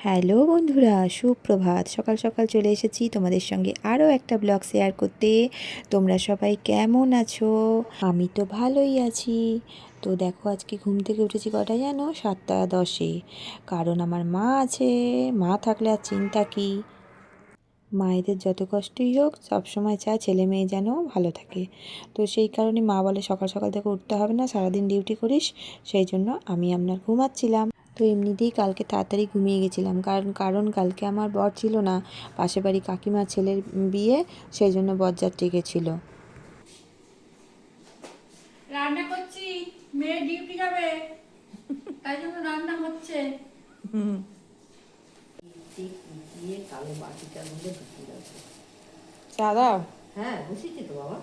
Hello বন্ধুরা, সুপ্রভাত। সকাল সকাল চলে এসেছি তোমাদের সঙ্গে আরও একটা ব্লগ শেয়ার করতে। তোমরা সবাই কেমন আছো? আমি তো ভালোই আছি। তো দেখো, আজকে ঘুম থেকে উঠেছি কটা জানো? 7:10। কারণ আমার মা আছে। মা থাকলে আর চিন্তা কি। মায়েদের যত কষ্টই হোক সবসময় চায় ছেলে মেয়ে যেন ভালো থাকে। তো সেই কারণে মা বলে সকাল সকাল থেকে উঠতে হবে না, সারাদিন ডিউটি করিস। সেই জন্য আমি আপনার ঘুমাচ্ছিলাম। তো এমনিতেই কালকে তাড়াতাড়ি ঘুমিয়ে গেছিলাম, কারণ কালকে আমার বর ছিল না, পাশের বাড়ি কাকিমার ছেলের বিয়ে, সেই জন্য বরযাত্রী গেছিল। রান্না করছি, মেয়ে ডিউটি যাবে, তাই জন্য রান্না হচ্ছে। দিয়ে কালো বাটিটার মধ্যে ঢুকিয়ে রাখবো। চা দাও। হ্যাঁ, বসিয়েছি তো বাবা,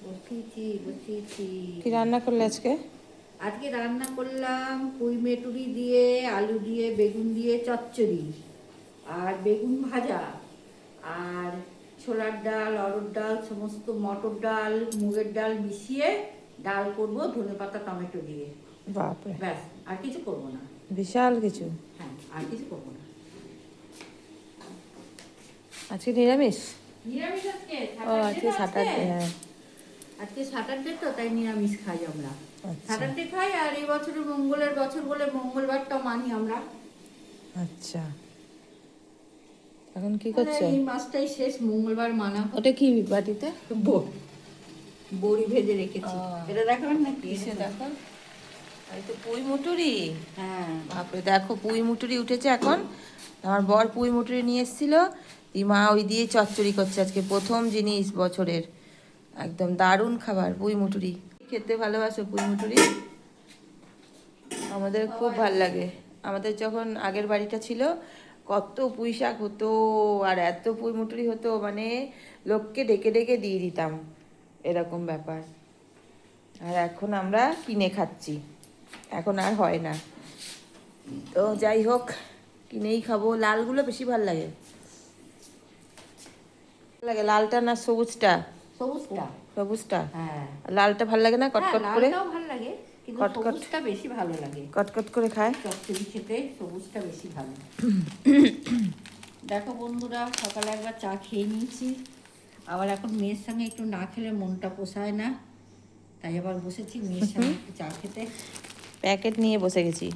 বসিয়েছি। কি রান্না করলে আজকে? আজকে রান্না করলাম পুঁই মেটুরি দিয়ে, আলু দিয়ে, বেগুন দিয়ে চচ্চড়ি, আর বেগুন ভাজা, আর ছোলার ডাল, অরড় ডাল, সমস্ত মটর ডাল, মুগের ডাল মিশিয়ে ডাল করবো ধনেপাতা টমেটো দিয়ে। বাপরে, ব্যাস, আর কিছু করবো না। বিশাল কিছু। হ্যাঁ, আর কিছু করবো না। আজকে নিরামিষ? নিরামিষ আজকে, ও আজকে স্যাটারডে। হ্যাঁ, আজকে স্যাটারডে তো, তাই নিরামিষ খাই আমরা। আচ্ছা স্যাটারডে খাই, আর এই বছরে মঙ্গলের বছর বলে মঙ্গলবারটাও মানি আমরা। আচ্ছা। এখন কি মানে করছো? এই মাসটাই শেষ মঙ্গলবার মানা। ওটা কি বাটিতে? বড়ি ভেজে রেখেছি। এটা দেখাবেন নাকি? কিসে দেখো? এই তো পুঁই মুটুরি। হ্যাঁ, বাপরে, দেখো পুঁই মুটুরি উঠেছে এখন। আমার বর পুঁই মুটুরি নিয়ে এসেছিল, মা ওই দিয়ে চচ্চড়ি করছে আজকে, প্রথম জিনিস বছরের। একদম দারুণ খাবার পুঁই মুটুরি। খেতে ভালোবাসো পুঁই মুটুরি? আমাদের খুব ভাল লাগে। আমাদের যখন আগের বাড়িটা ছিল, কত পুঁই শাক হতো, আর এত পুঁই মুটুরি হতো, মানে লোককে ডেকে ডেকে দিয়ে দিতাম, এরকম ব্যাপার। আর এখন আমরা কিনে খাচ্ছি, এখন আর হয় না। তো যাই হোক, কিনেই খাবো। লালগুলো বেশি ভাল লাগে। লাগে লালটা না সবুজটা? সবুজটা। সবুজটা। হ্যাঁ, লালটা ভাল লাগে না, হ্যাঁ, কটকট করে? লালটাও ভালো লাগে, কিন্তু কটকট সবুজটা বেশি ভালো লাগে। কটকট করে খায়। চচ্চড়ি খেতে সবুজটা বেশি ভালো। দেখো বন্ধুরা, সকালে একবার চা খেয়ে নিয়েছি, আবার এখন মেয়ের সঙ্গে একটু না খেলে মনটা পোষায় না, তাই আবার বসেছি মেয়ের সঙ্গে একটু চা খেতে। প্যাকেট নিয়ে বসে গেছি।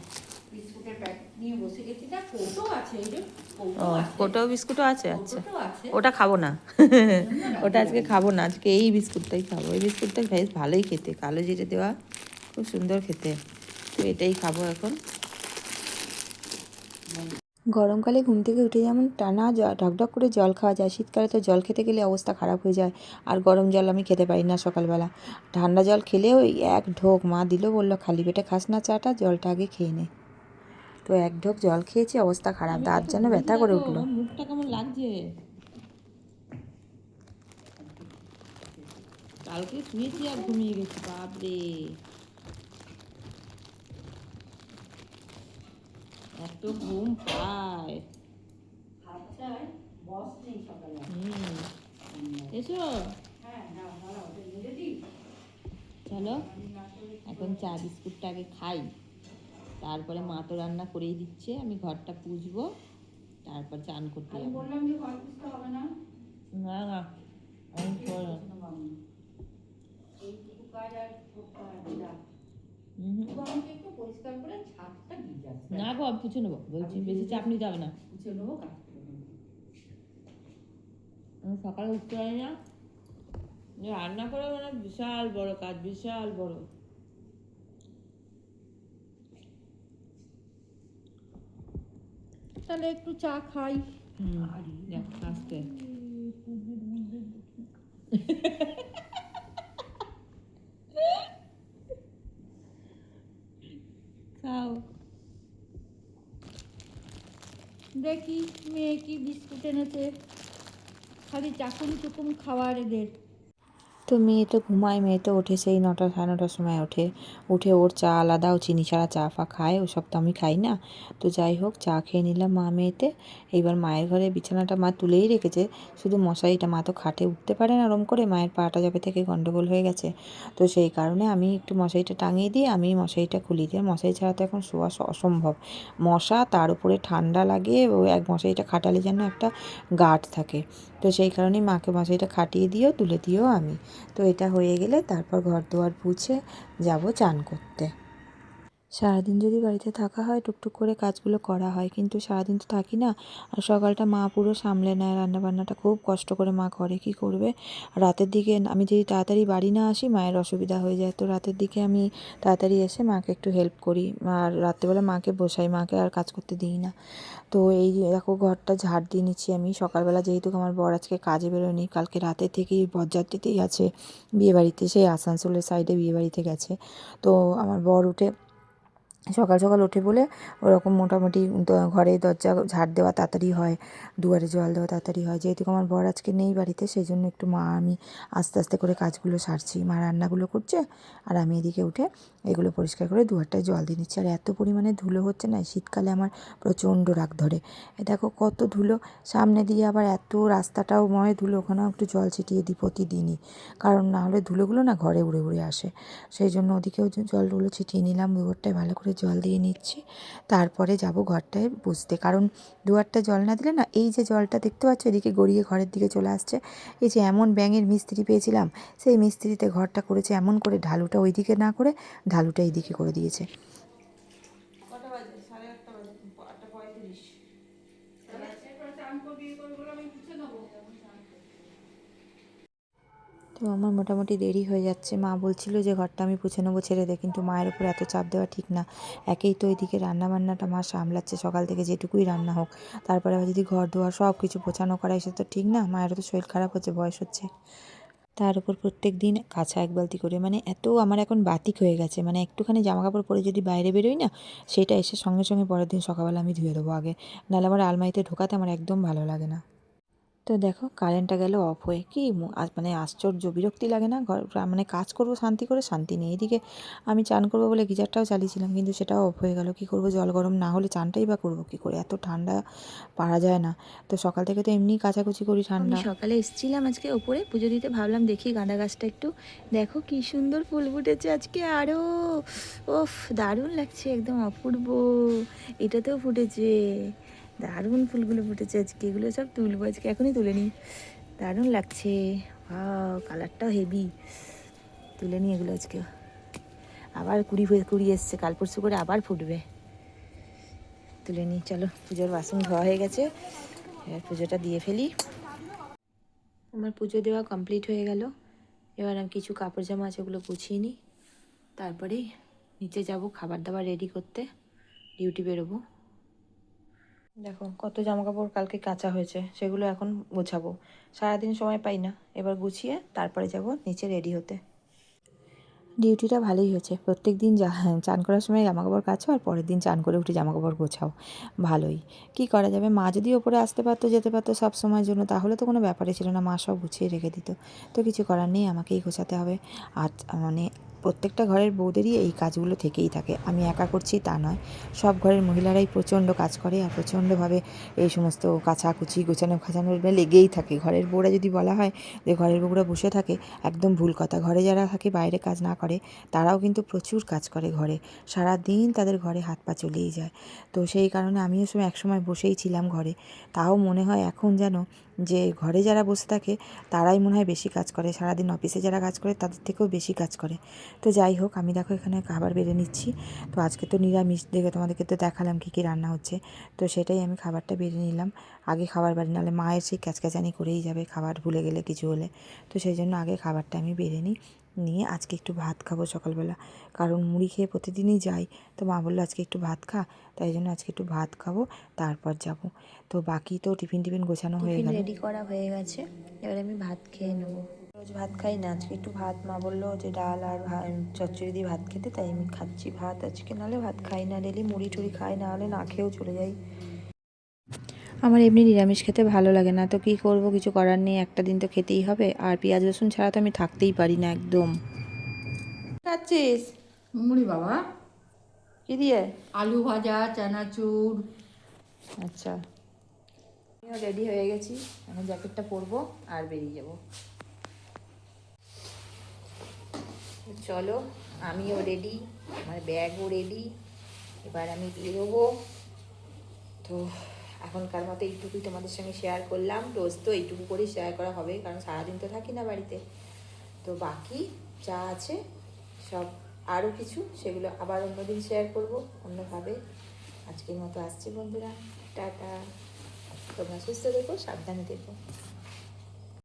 বিস্কুটের প্যাকেট নিয়ে বসে গেছি, না কৌটো আছে, এই যে কৌটো ও, আছে, কোটো বিস্কুটও আছে? আচ্ছা, কৌটোটাও আছে। ওটা খাবো না। ওই জন্য ওটা রাখি আজকে আমি। খাবো না, আজকে এই বিস্কুটটাই খাবো। এই বিস্কুটটা বেশ ভালোই খেতে, কালো জিরে দেওয়া, খুব সুন্দর খেতে। তো এটাই খাবো এখন। গরমকালে ঘুম থেকে উঠে যেমন টানা ঢকঢক করে জল খাওয়া যায়, শীতকালে তো জল খেতে গেলে অবস্থা খারাপ হয়ে যায়। আর গরম জল আমি খেতে পারি না সকালবেলা। ঠান্ডা জল খেলেও ওই এক ঢোক, মা দিল, বললো খালি পেটে খাস না চাটা, জলটা আগে খেয়ে নে। তো এক ঢোক জল খেয়েছি, অবস্থা খারাপ, দাঁত যেন ব্যথা করে উঠলো। মুখটা কেমন লাগছে? কালকে শুয়েছি আর ঘুমিয়ে গেছি, বাপরে এত ঘুম পায়। বস নেই সকালে। এসো, হ্যাঁ, দাও, দাঁড়াও, ওটা নিয়ে দিই। চলো এখন চা বিস্কুটটা আগে খাই, তারপরে মা তো রান্না করেই দিচ্ছে, আমি ঘরটা পুছবো, তারপর চান করতে আমি যাবো। বললাম যে ঘর পুছতে হবে না। না না, আমি করো। এইটুকু কাজ আর করতে হবে না। শুধু আমাকে একটু পরিষ্কার করে ছাদটা দিয়ে যাবে। না গো, আমি পুছে নেবো বলছি, বেশি চাপ নিতে হবে না। মুছে নেবো, কাজ করে নেবো। আমি সকালে উঠতে পারি না, রান্না করে মানে বিশাল বড় কাজ, বিশাল বড়। তাহলে একটু চা খাই। আস্তে খাও। দেখি মেয়ে কি বিস্কুট এনেছে, খালি চাকুম চুকুম খাওয়ার এদের। তো মেয়ে তো ঘুমায়, মেয়ে তো ওঠে সেই 9টা 9:30টার সময় ওঠে। উঠে ওর চা আলাদা, ও চিনি ছাড়া চা ফা খায়, ওসব তো আমি খাই না। তো যাই হোক, চা খেয়ে নিলাম মা মেয়েতে। এইবার মায়ের ঘরে বিছানাটা মা তুলেই রেখেছে, শুধু মশারিটা, মা তো খাটে উঠতে পারে না ওরম করে, মায়ের পাটা যবে থেকে গন্ডগোল হয়ে গেছে। তো সেই কারণে আমি একটু মশারিটা টাঙিয়ে দিয়ে আমি মশারিটা খুলি দিয়ে, মশারি ছাড়া তো এখন শোয়া অসম্ভব। মশা, তার উপরে ঠান্ডা লাগে, ও এক মশারিটা খাটালে যেন একটা গার্ড থাকে। তো সেই কারণেই মাকে মশারিটা খাটিয়ে দিয়েও তুলে দিয়েও আমি। তো এটা হয়ে গেলে তারপর ঘর দুয়ার মুছে যাব চান করতে। সারাদিন যদি বাড়িতে থাকা হয় টুকটুক করে কাজগুলো করা হয়, কিন্তু সারাদিন তো থাকি না। আর সকালটা মা পুরো সামলে নেয়, রান্নাবান্নাটা খুব কষ্ট করে মা করে, কি করবে। রাতের দিকে আমি যদি তাড়াতাড়ি বাড়ি না আসি মায়ের অসুবিধা হয়ে যায়, তো রাতের দিকে আমি তাড়াতাড়ি এসে মাকে একটু হেল্প করি। আর রাত্রেবেলা মাকে বসাই, মাকে আর কাজ করতে দিই না। তো এই দেখো ঘরটা ঝাড় দিয়ে নিচ্ছি আমি সকালবেলা, যেহেতু আমার বর আজকে কাজে বেরোয়নি, কালকে রাতে থেকেই বরযাত্রীতেই আছে বিয়েবাড়িতে, সেই আসানসোলের সাইডে বিয়েবাড়িতে গেছে। তো আমার বর উঠে সকাল সকাল ওঠে বলে ওরকম মোটামুটি ঘরে দরজা ঝাড় দেওয়া তাড়াতাড়ি হয়, দুয়ারে জল দেওয়া তাড়াতাড়ি হয়। যেহেতু আমার বর আজকে নেই বাড়িতে, সেই জন্য একটু মা আমি আস্তে আস্তে করে কাজগুলো সারছি। মা রান্নাগুলো করছে আর আমি এদিকে উঠে এগুলো পরিষ্কার করে দুয়ারটায় জল দিয়ে নিচ্ছি। আর এত পরিমাণে ধুলো হচ্ছে না, শীতকালে আমার প্রচণ্ড রাগ ধরে। এ দেখো কত ধুলো, সামনে দিয়ে আবার এত রাস্তাটাও ময় ধুলো, ওখানেও একটু জল ছিটিয়ে দিই প্রতিদিনই, কারণ না হলে ধুলোগুলো না ঘরে উড়ে উড়ে আসে। সেই জন্য ওদিকেও জলগুলো ছিটিয়ে নিলাম, দুয়ারটায় ভালো করে জল দিয়ে নিচ্ছি। তারপরে যাব ঘরটায় বুঝতে, কারণ দুয়ারটা জল না দিলে না, এই যে জলটা দেখতে পাচ্ছ এদিকে গড়িয়ে ঘরের দিকে চলে আসছে, এই যে এমন ব্যাঙের মিস্ত্রি পেয়েছিলাম, সেই মিস্ত্রিতে ঘরটা করেছে এমন করে, ঢালুটা ওই দিকে না করে ঢালুটা এই দিকে করে দিয়েছে। কটা বাজে? 8:30 বাজে, 8:35। তো আমার মোটামুটি দেরি হয়ে যাচ্ছে। মা বলছিল যে ঘরটা আমি পুছে নেবো, ছেড়ে দে, কিন্তু মায়ের উপর এত চাপ দেওয়া ঠিক না। একেই তো এদিকে রান্নাবান্নাটা মা সামলাচ্ছে সকাল থেকে, যেটুকুই রান্না হোক, তারপরে আবার যদি ঘর দুয়ার সব কিছু গোছানো করাই, সে তো ঠিক না। মায়েরও তো শরীর খারাপ হচ্ছে, বয়স হচ্ছে। তার উপর প্রত্যেক দিন কাছা এক বালতি করে, মানে এত আমার এখন বাতিক হয়ে গেছে, মানে একটুখানি জামা কাপড় পরে যদি বাইরে বেরোই না, সেটা এসে সঙ্গে সঙ্গে পরের দিন সকালবেলা আমি ধুয়ে দেবো আগে, নাহলে আমার আলমারিতে ঢোকাতে আমার একদম ভালো লাগে না। তো দেখো কারেন্টটা গেল অফ হয়ে, কি মানে আশ্চর্য বিরক্তি লাগে না, ঘর মানে কাজ করব শান্তি করে, শান্তি নেই। এদিকে আমি চান করবো বলে গিজারটাও চালিয়েছিলাম, কিন্তু সেটাও অফ হয়ে গেল। কি করব, জল গরম না হলে চানটাই বা করবো কী করে, এত ঠান্ডা পারা যায় না। তো সকাল থেকে তো এমনিই কাচাকুচি করি, ঠান্ডা। আমি সকালে এসেছিলাম আজকে ওপরে পুজো দিতে, ভাবলাম দেখি গাঁদা গাছটা একটু, দেখো কি সুন্দর ফুল ফুটেছে আজকে আরও, ওফ দারুণ লাগছে, একদম অপূর্ব। এটাতেও ফুটেছে, দারুণ ফুলগুলো ফুটেছে আজকে, এগুলো সব তুলবো আজকে, এখনই তুলে নিই, দারুণ লাগছে। কালারটাও হেভি, তুলে নিই এগুলো আজকে। আবার কুড়ি কুড়ি এসছে, কাল পরশু করে আবার ফুটবে, তুলে নিই। চলো, পুজোর বাসন ধোয়া হয়ে গেছে, এবার পুজোটা দিয়ে ফেলি। আমার পুজো দেওয়া কমপ্লিট হয়ে গেল। এবার আমি কিছু কাপড় জামা আছে ওগুলো গুছিয়ে নিই, তারপরেই নিচে যাব খাবার দাবার রেডি করতে, ডিউটি বেরোবো। দেখো কত জামা কাপড় কালকে কাচা হয়েছে, সেগুলো এখন গোছাবো। সারাদিন সময় পাই না, এবার গুছিয়ে তারপরে যাব নিচে রেডি হতে। ডিউটিটা ভালোই হয়েছে, প্রত্যেক দিন চান করার সময় জামাকাপড় কাচো আর পরের দিন চান করে উঠে জামাকাপড় গোছাও, ভালোই। কি করা যাবে, মা যদি ওপরে আসতে পারতো, যেতে পারতো সব সময়ের জন্য, তাহলে তো কোনো ব্যাপারই ছিল না, মা সব গুছিয়ে রেখে দিত। তো কিছু করার নেই, আমাকেই গোছাতে হবে। আর মানে প্রত্যেকটা ঘরের বউদেরই এই কাজগুলো থেকেই থাকে, আমি একা করছি তা নয়, সব ঘরের মহিলারাই প্রচণ্ড কাজ করে আর প্রচণ্ডভাবে এই সমস্ত কাচাকুচি গোছানো খাজানো লেগেই থাকে। ঘরের বউরা যদি বলা হয় যে ঘরের বউরা বসে থাকে, একদম ভুল কথা। ঘরে যারা থাকে বাইরে কাজ না করে, তারাও কিন্তু প্রচুর কাজ করে ঘরে, সারা দিন তাদের ঘরে হাত পা চলেই যায়। তো সেই কারণে আমিও একসময় বসেই ছিলাম ঘরে, তাও মনে হয় এখন যেন যে ঘরে যারা বসে থাকে তারাই মনে হয় বেশি কাজ করে, সারাদিন অফিসে যারা কাজ করে তাদের থেকেও বেশি কাজ করে। তো যাই হোক, আমি দেখো এখানে খাবার বেড়ে নিচ্ছি। তো আজকে তো নিরামিষ, দেখে তোমাদেরকে তো দেখালাম কী কী রান্না হচ্ছে, তো সেটাই আমি খাবারটা বেড়ে নিলাম। আগে খাবার বাড়ি, নাহলে মায়ের সেই ক্যাচক্যাচানি করেই যাবে খাবার ভুলে গেলে কিছু হলে। তো সেই জন্য আগে খাবারটা আমি বেড়ে নিই, নিয়ে আজকে একটু ভাত খাবো সকালবেলা, কারণ মুড়ি খেয়ে প্রতিদিনই যাই। তো মা বললো আজকে একটু ভাত খা, তাই জন্য আজকে একটু ভাত খাবো, তারপর যাব। তো বাকি তো টিফিন গোছানো হয়ে গেল, রেডি করা হয়ে গেছে, এবার আমি ভাত খেয়ে নেবো। রোজ ভাত খাই না, আজকে একটু ভাত, মা বললো যে ডাল আর চচ্চড়ি দিয়ে ভাত খেতে, তাই আমি খাচ্ছি ভাত আজকে, নাহলে ভাত খাই না, ডেলি মুড়ি টুড়ি খাই, না হলে না খেয়েও চলে যাই। আমার এমনি নিরামিষ খেতে ভালো লাগে না, তো কী করব, কিছু করার নেই, একটা দিন তো খেতেই হবে। আর পেঁয়াজ রসুন ছাড়া তো আমি থাকতেই পারি না একদম। খাচ্ছিস মুড়ি বাবা, কি দিয়ে? আলু ভাজা, চানাচুর। আচ্ছা, আমিও রেডি হয়ে গেছি, এখন জ্যাকেটটা পরবো আর বেরিয়ে যাব। চলো, আমিও রেডি, আমার ব্যাগও রেডি, এবার আমি বেরোবো। তো এখনকার মতো এইটুকুই তোমাদের সঙ্গে শেয়ার করলাম। রোজ তো এইটুকু করেই শেয়ার করা হবে, কারণ সারাদিন তো থাকি না বাড়িতে। তো বাকি যা আছে সব আরও কিছু, সেগুলো আবার অন্যদিন শেয়ার করব অন্যভাবে। আজকের মতো আসছি বন্ধুরা, টাটা। তোমরা সুস্থ থেকো, সাবধানে থেকো।